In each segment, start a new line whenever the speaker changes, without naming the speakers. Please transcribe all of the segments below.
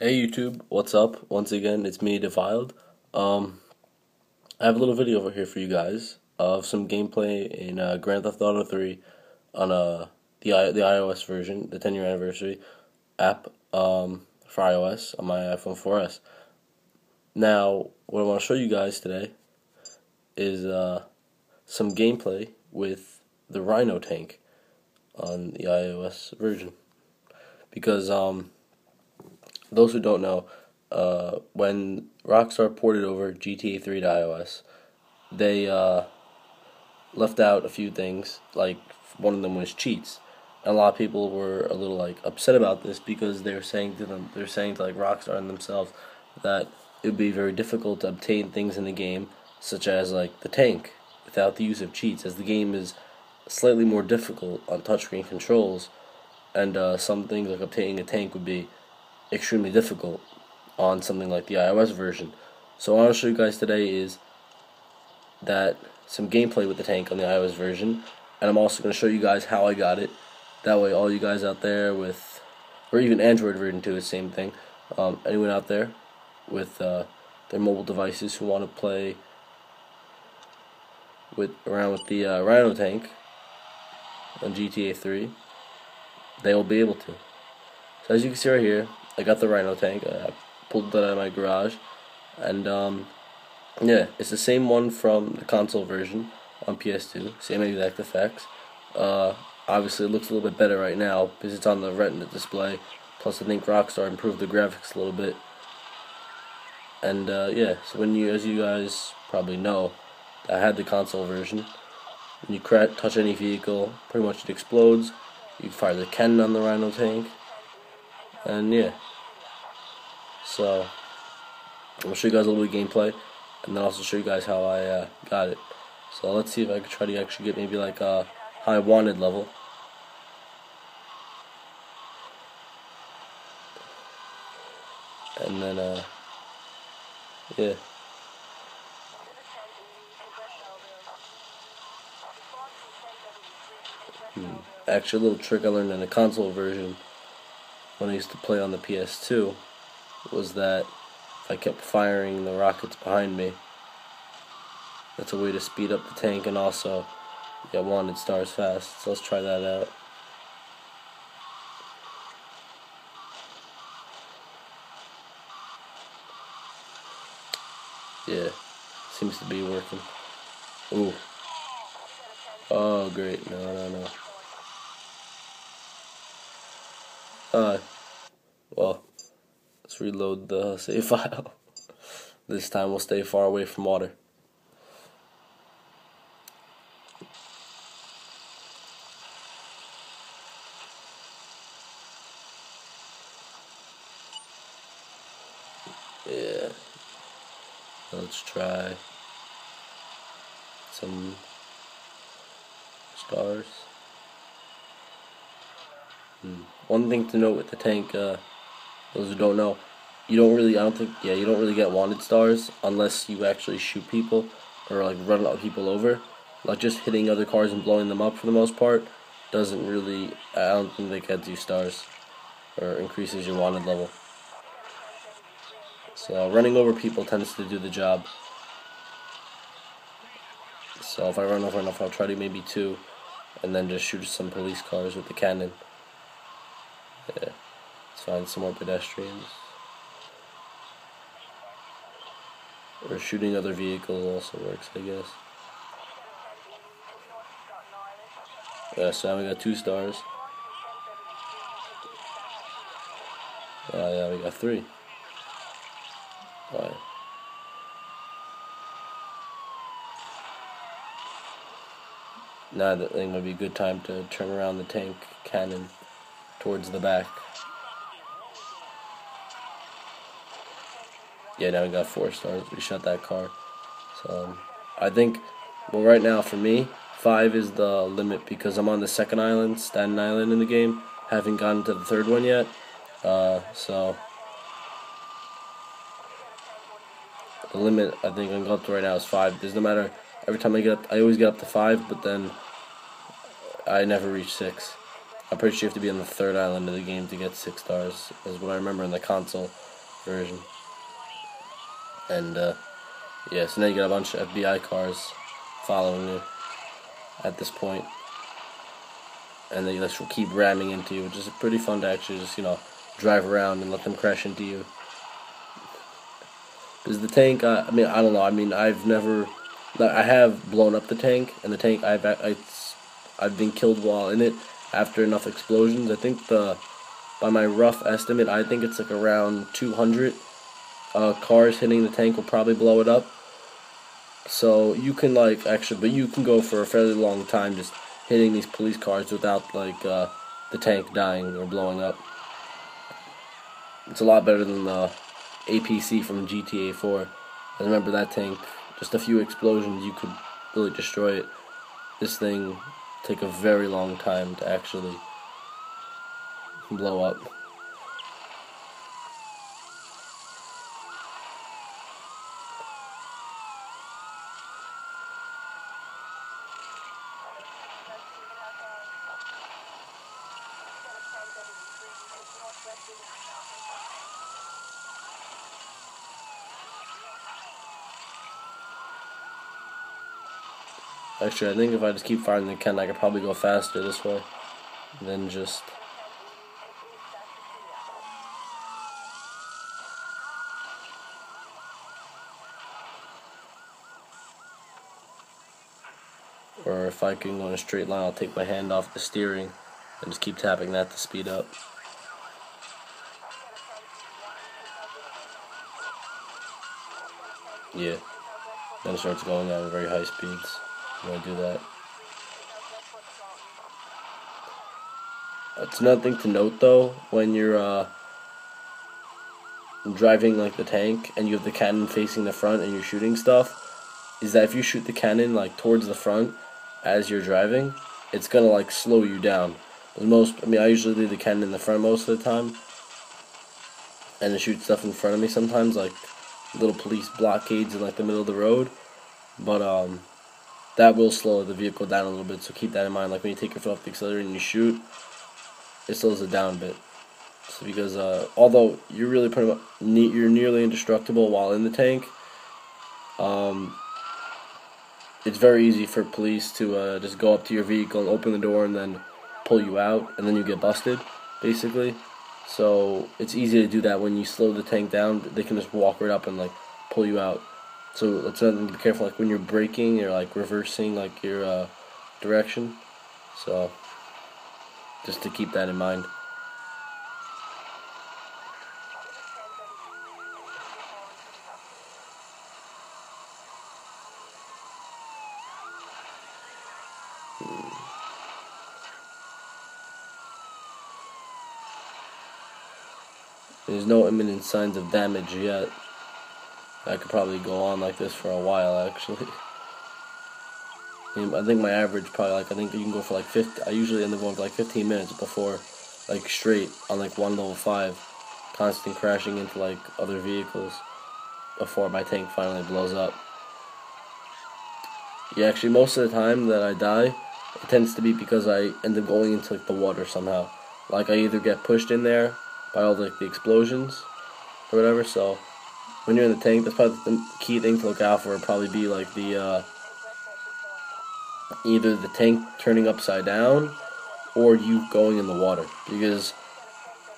Hey YouTube, what's up? Once again, it's me, Defiled. Um, I have a little video over here for you guys of some gameplay in Grand Theft Auto 3 on the iOS version, the 10-year anniversary app for iOS on my iPhone 4S. Now, what I want to show you guys today is some gameplay with the Rhino tank on the iOS version, because those who don't know, when Rockstar ported over GTA 3 to iOS, they left out a few things. Like, one of them was cheats, and a lot of people were a little upset about this because they're saying to Rockstar and themselves that it would be very difficult to obtain things in the game, such as like the tank, without the use of cheats, as the game is slightly more difficult on touchscreen controls, and some things like obtaining a tank would be extremely difficult on something like the iOS version. So what I want to show you guys today is that some gameplay with the tank on the iOS version, and I'm also going to show you guys how I got it. That way all you guys out there with, or even Android version too, is the same thing, anyone out there with their mobile devices who want to play around with the Rhino tank on GTA 3, they will be able to. So as you can see right here, I got the Rhino tank. I pulled that out of my garage, and yeah, it's the same one from the console version on PS2, same exact effects. Obviously, it looks a little bit better right now because it's on the Retina display. Plus, I think Rockstar improved the graphics a little bit. And yeah, so as you guys probably know, I had the console version. When you touch any vehicle, pretty much it explodes. You fire the cannon on the Rhino tank, and yeah. So I'm gonna show you guys a little bit of gameplay, and then also show you guys how I got it. So let's see if I can try to actually get maybe like a high wanted level. And then yeah. Actually, a little trick I learned in the console version when I used to play on the PS2 was that if I kept firing the rockets behind me, that's a way to speed up the tank and also get wanted stars fast. So let's try that out. Yeah, seems to be working. Ooh. Oh, great. No. Well, let's reload the save file. This time we'll stay far away from water. Yeah. Let's try some stars. One thing to note with the tank, those who don't know, you don't really get wanted stars unless you actually shoot people or like run people over. Like just hitting other cars and blowing them up for the most part doesn't really, I don't think that gets you stars or increases your wanted level. So running over people tends to do the job. So if I run over enough, I'll try to maybe 2, and then just shoot some police cars with the cannon. Yeah, let's find some more pedestrians. Or shooting other vehicles also works, I guess. Yeah, so now we got 2 stars. Yeah, we got 3. Alright. Now I think might be a good time to turn around the tank cannon towards the back. Yeah, now we got 4 stars. We shot that car. So I think, well, right now for me, 5 is the limit because I'm on the second island, Staten Island, in the game. Haven't gotten to the third one yet. So the limit I think I can go up to right now is 5. There's no matter, every time I always get up to 5, but then I never reach 6. I'm pretty sure you have to be on the third island of the game to get 6 stars, is what I remember in the console version. And yeah, so now you got a bunch of FBI cars following you at this point, and they just will keep ramming into you, which is pretty fun to actually just, drive around and let them crash into you. Because the tank, I mean, I don't know. I mean, I have blown up the tank, and the tank I've been killed while in it after enough explosions. I think by my rough estimate, I think it's like around 200 cars hitting the tank will probably blow it up. So you can but you can go for a fairly long time just hitting these police cars without the tank dying or blowing up. It's a lot better than the APC from GTA 4. I remember that tank, just a few explosions, you could really destroy it. This thing take a very long time to actually blow up. Actually, I think if I just keep firing the cannon, I could probably go faster this way than just... Or if I can go in a straight line, I'll take my hand off the steering and just keep tapping that to speed up. Yeah. Then it starts going at very high speeds. I'm going to do that. It's another thing to note though, when you're driving the tank and you have the cannon facing the front and you're shooting stuff, is that if you shoot the cannon towards the front as you're driving, it's gonna slow you down. I usually leave the cannon in the front most of the time, and then shoot stuff in front of me sometimes, like little police blockades in the middle of the road. But that will slow the vehicle down a little bit, so keep that in mind. Like when you take your foot off the accelerator and you shoot, it slows it down a bit. So because although you're really you're nearly indestructible while in the tank, it's very easy for police to just go up to your vehicle and open the door and then pull you out, and then you get busted, basically. So it's easy to do that when you slow the tank down. They can just walk right up and pull you out. So that's another thing to be careful. When you're braking, you're reversing your direction. So just to keep that in mind. There's no imminent signs of damage yet. I could probably go on like this for a while, actually. I think my average probably I think you can go for 50. I usually end up going for 15 minutes before straight on one level 5, constant crashing into other vehicles before my tank finally blows up. Yeah, actually most of the time that I die, it tends to be because I end up going into the water somehow. I either get pushed in there by all the explosions or whatever. So when you're in the tank, that's probably the key thing to look out for. Would probably be the either the tank turning upside down or you going in the water, because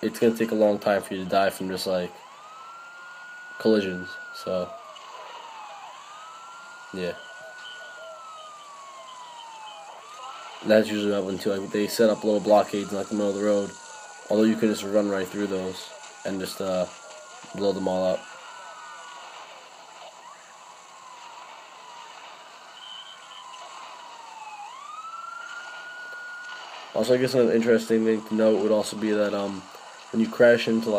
it's gonna take a long time for you to die from just collisions. So yeah, that's usually what one too. They set up little blockades in the middle of the road, although you can just run right through those and just blow them all up. Also, I guess another interesting thing to note would also be that when you crash into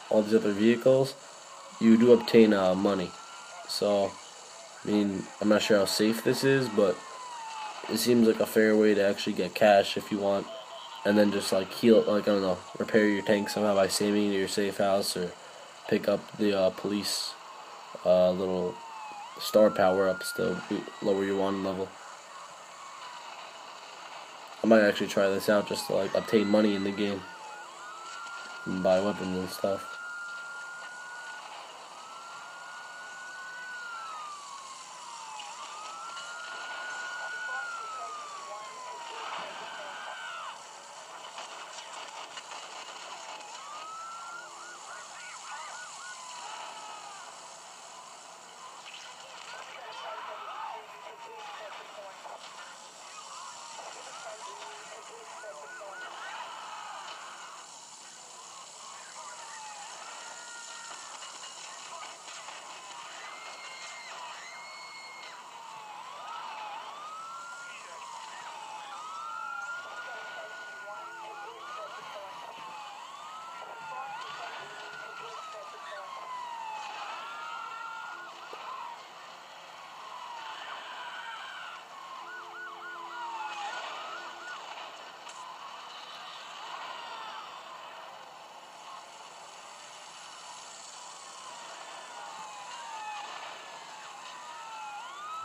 all these other vehicles, you do obtain money. So, I'm not sure how safe this is, but it seems like a fair way to actually get cash if you want, and then just heal, I don't know, repair your tank somehow by saving it to your safe house, or pick up the police little star power ups to lower your wanted level. I might actually try this out just to like obtain money in the game and buy weapons and stuff.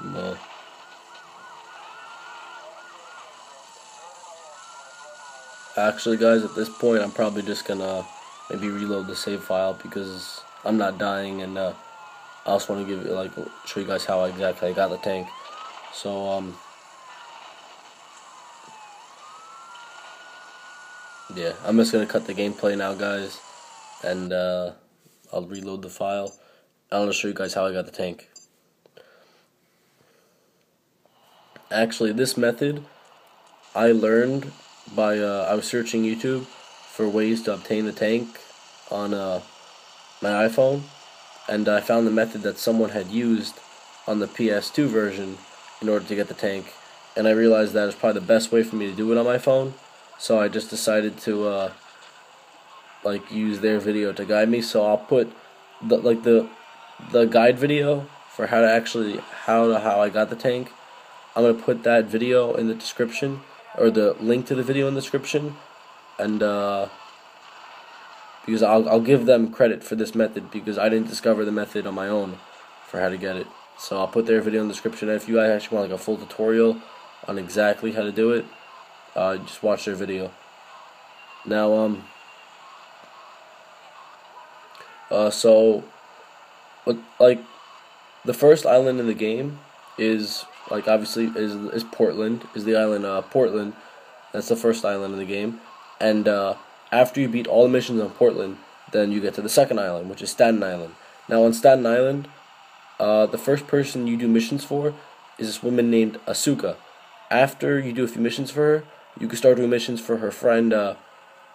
No. Actually, guys, at this point, I'm probably just gonna maybe reload the save file because I'm not dying, and I also want to give show you guys how exactly I got the tank. So yeah, I'm just gonna cut the gameplay now, guys, and I'll reload the file. And I'll just show you guys how I got the tank. Actually, this method I learned by I was searching YouTube for ways to obtain the tank on my iPhone, and I found the method that someone had used on the PS2 version in order to get the tank, and I realized that it's probably the best way for me to do it on my phone. So I just decided to use their video to guide me. So I'll put the guide video for how I got the tank. I'm gonna put that video in the description, or the link to the video in the description, and because I'll give them credit for this method because I didn't discover the method on my own for how to get it. So I'll put their video in the description. And if you guys actually want like a full tutorial on exactly how to do it, just watch their video. Now so like the first island in the game is obviously is Portland, is the island Portland. That's the first island in the game, and after you beat all the missions on Portland, then you get to the second island, which is Staten Island. Now on Staten Island, the first person you do missions for is this woman named Asuka. After you do a few missions for her, you can start doing missions for her friend,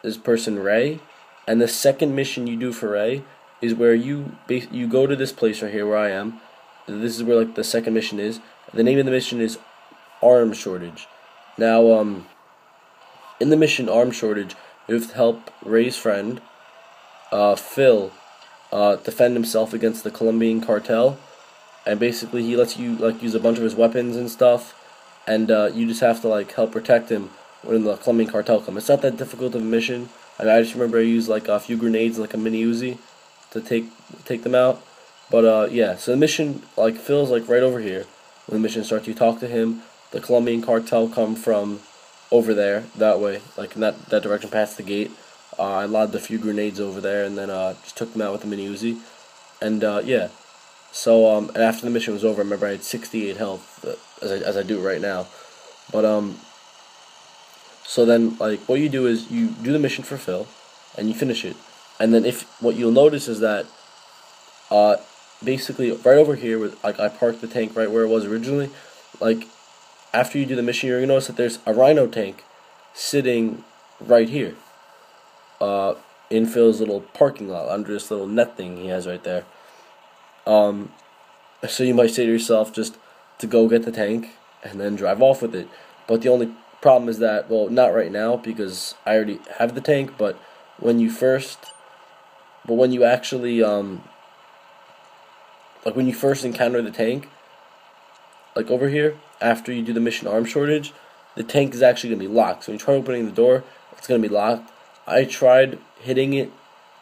this person Ray, and the second mission you do for Ray is where you go to this place right here where I am. This is where like the second mission is. The name of the mission is Arms Shortage. Now, in the mission Arms Shortage, you have to help Ray's friend, Phil, defend himself against the Colombian cartel, and basically he lets you use a bunch of his weapons and stuff, and you just have to help protect him when the Colombian cartel come. It's not that difficult of a mission. I just remember I used a few grenades, a mini Uzi, to take them out. But yeah, so the mission Phil's right over here. When the mission starts, you talk to him. The Colombian cartel come from over there, that way, in that direction past the gate. I lobbed a few grenades over there, and then just took them out with the mini Uzi. And yeah, so and after the mission was over, I remember I had 68 health, as I do right now. But so then what you do is you do the mission for Phil, and you finish it. And then what you'll notice is that basically right over here, with I parked the tank right where it was originally. After you do the mission, you're gonna notice that there's a Rhino tank sitting right here, in Phil's little parking lot under this little net thing he has right there. So you might say to yourself just to go get the tank and then drive off with it. But the only problem is that, well, not right now because I already have the tank. But when you actually when you first encounter the tank, over here, after you do the mission Arms Shortage, the tank is actually going to be locked. So when you try opening the door, it's going to be locked. I tried hitting it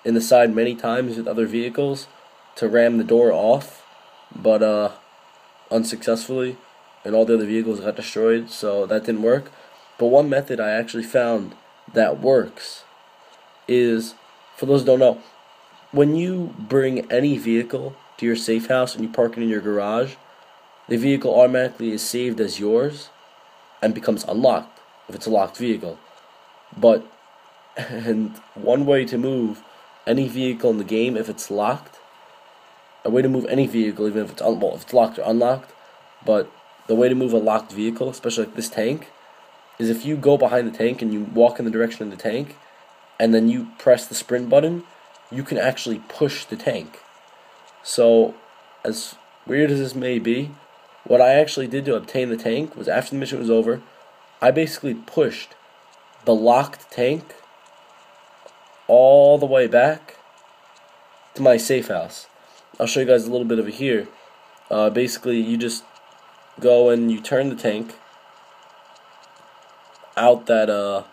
in the side many times with other vehicles to ram the door off, but unsuccessfully, and all the other vehicles got destroyed, so that didn't work. But one method I actually found that works is, for those who don't know, when you bring any vehicle to your safe house and you park it in your garage, the vehicle automatically is saved as yours and becomes unlocked if it's a locked vehicle. But and one way to move any vehicle in the game if it's locked, a way to move any vehicle even if it's if it's locked or unlocked, but the way to move a locked vehicle, especially like this tank, is if you go behind the tank and you walk in the direction of the tank, and then you press the sprint button, you can actually push the tank. So, as weird as this may be, what I actually did to obtain the tank was, after the mission was over, I basically pushed the locked tank all the way back to my safe house. I'll show you guys a little bit of it here. Basically, you just go and you turn the tank out that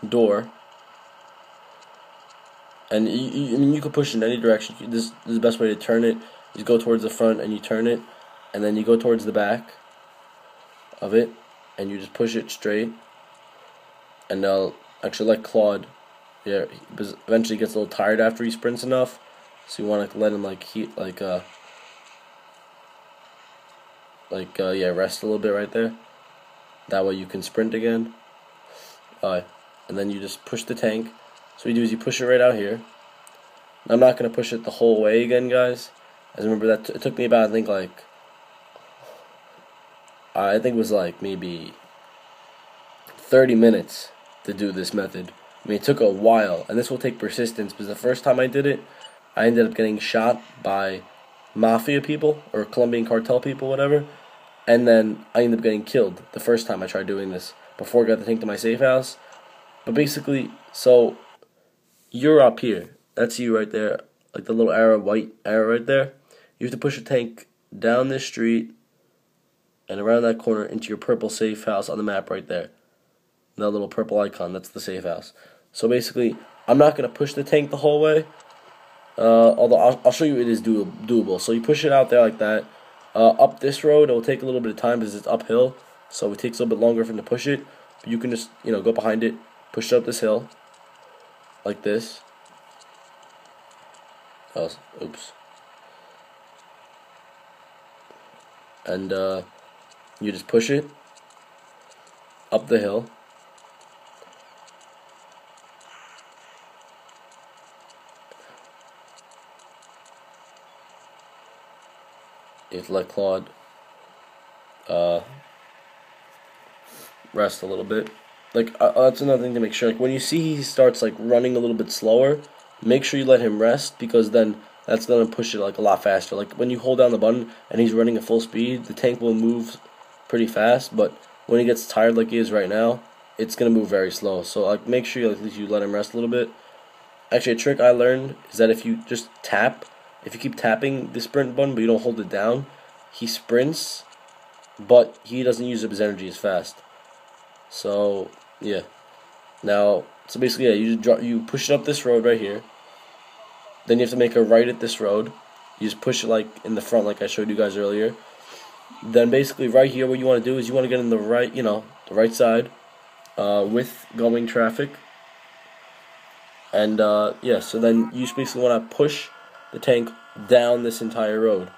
door, and you can push it in any direction. This is the best way to turn it. You go towards the front and you turn it, and then you go towards the back of it, and you just push it straight. And actually, like Claude, yeah, because eventually he gets a little tired after he sprints enough, so you want to let him rest a little bit right there. That way you can sprint again. And then you just push the tank. So what you do is you push it right out here. Now, I'm not going to push it the whole way again, guys. As remember, that it took me about, I think it was like maybe 30 minutes to do this method. I mean, it took a while, and this will take persistence, because the first time I did it, I ended up getting shot by mafia people, or Colombian cartel people, whatever, and then I ended up getting killed the first time I tried doing this, before I got the tank to my safe house. But basically, so, you're up here. That's you right there, like the little arrow, white arrow right there. You have to push a tank down this street and around that corner into your purple safe house on the map right there. That little purple icon, that's the safe house. So basically, I'm not going to push the tank the whole way, although I'll show you it is doable. So you push it out there like that. Up this road, it will take a little bit of time because it's uphill, so it takes a little bit longer for him to push it. But you can just, go behind it, push it up this hill, like this. Oh, oops. And you just push it up the hill. You have to let Claude rest a little bit. That's another thing to make sure. Like, when you see he starts running a little bit slower, make sure you let him rest, because then that's gonna push it a lot faster. Like, when you hold down the button and he's running at full speed, the tank will move pretty fast. But when he gets tired like he is right now, it's gonna move very slow. So make sure you, at least you let him rest a little bit. Actually, a trick I learned is that if you just tap. If you keep tapping the sprint button but you don't hold it down, he sprints, but he doesn't use up his energy as fast. So, yeah. Now, so basically, yeah, you push it up this road right here. Then you have to make a right at this road. You just push it in the front, like I showed you guys earlier. Then basically right here, what you want to do is you want to get in the right, the right side, with going traffic. And yeah, so then you just basically want to push the tank down this entire road.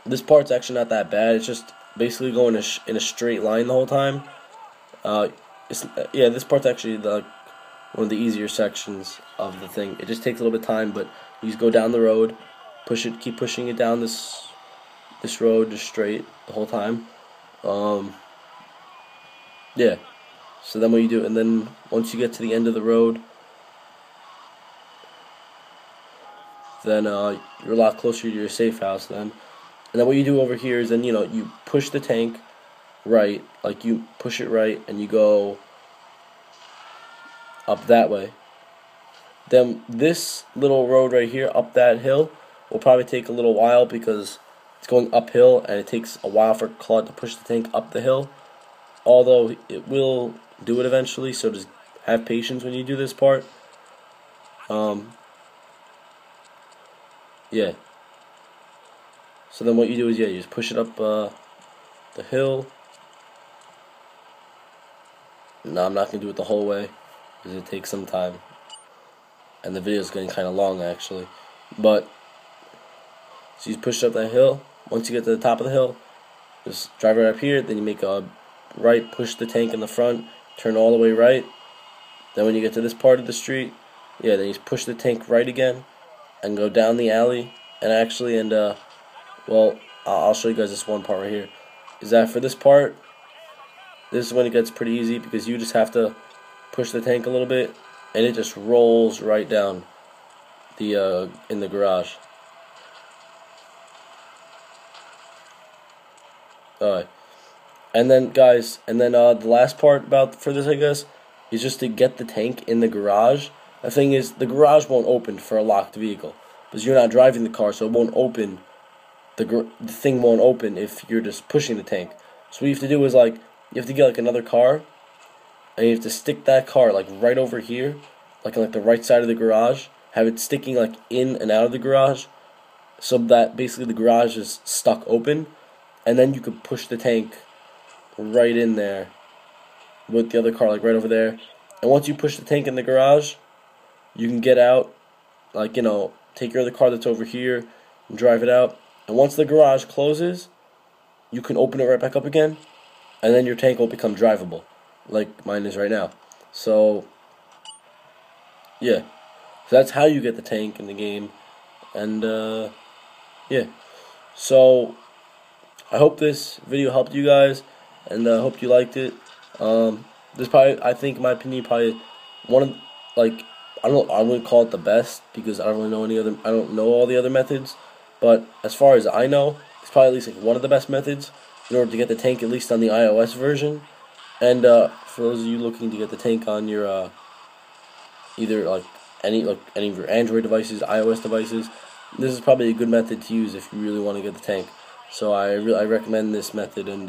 This part's actually not that bad. It's just basically going in a straight line the whole time. This part's actually one of the easier sections of the thing. It just takes a little bit of time, but you just go down the road, push it, keep pushing it down this road just straight the whole time. Yeah. So then what you do, and then once you get to the end of the road, then you're a lot closer to your safe house then. And then what you do over here is then, you push the tank right, you push it right, and you go up that way. Then this little road right here, up that hill, will probably take a little while because it's going uphill, and it takes a while for Claude to push the tank up the hill. Although it will do it eventually, so just have patience when you do this part. Yeah. So then what you do is, you just push it up the hill, No, I'm not gonna do it the whole way because it takes some time, and the video is getting kind of long actually. But so you push up that hill. Once you get to the top of the hill, just drive right up here. Then you make a right, push the tank in the front, turn all the way right. Then when you get to this part of the street, yeah, then you push the tank right again and go down the alley. And actually, well, I'll show you guys this one part right here. Is that for this part, this is when it gets pretty easy because you just have to push the tank a little bit and it just rolls right down the in the garage. Alright. And then guys, the last part about for this, I guess, is just to get the tank in the garage. The thing is, the garage won't open for a locked vehicle because you're not driving the car, so it won't open. The thing won't open if you're just pushing the tank. So what you have to do is you have to get another car, and you have to stick that car right over here, on the right side of the garage. Have it sticking in and out of the garage, so that basically the garage is stuck open, and then you could push the tank right in there with the other car right over there. And once you push the tank in the garage, you can get out, take your other car that's over here and drive it out. And once the garage closes, you can open it right back up again, and then your tank will become drivable, like mine is right now. So, yeah. So that's how you get the tank in the game. And, yeah. So, I hope this video helped you guys, and I hope you liked it. This probably, I think, in my opinion, probably one of, I wouldn't call it the best, because I don't really know I don't know all the other methods. But as far as I know, it's probably at least one of the best methods in order to get the tank, at least on the iOS version. And for those of you looking to get the tank on your either any of your Android devices, iOS devices, this is probably a good method to use if you really want to get the tank. So I recommend this method, and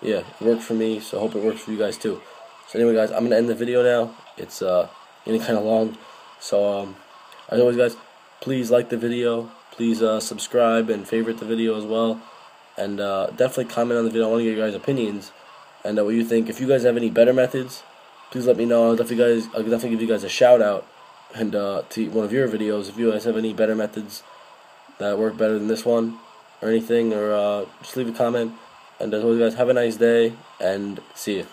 yeah, it worked for me. So I hope it works for you guys too. So anyway, guys, I'm gonna end the video now. It's getting kind of long. So as always, guys, please like the video. Please subscribe and favorite the video as well, and definitely comment on the video. I want to get your guys' opinions and what you think. If you guys have any better methods, please let me know. I'll definitely give you guys a shout out and to one of your videos. If you guys have any better methods that work better than this one or anything, or just leave a comment. And as always, guys, have a nice day and see you.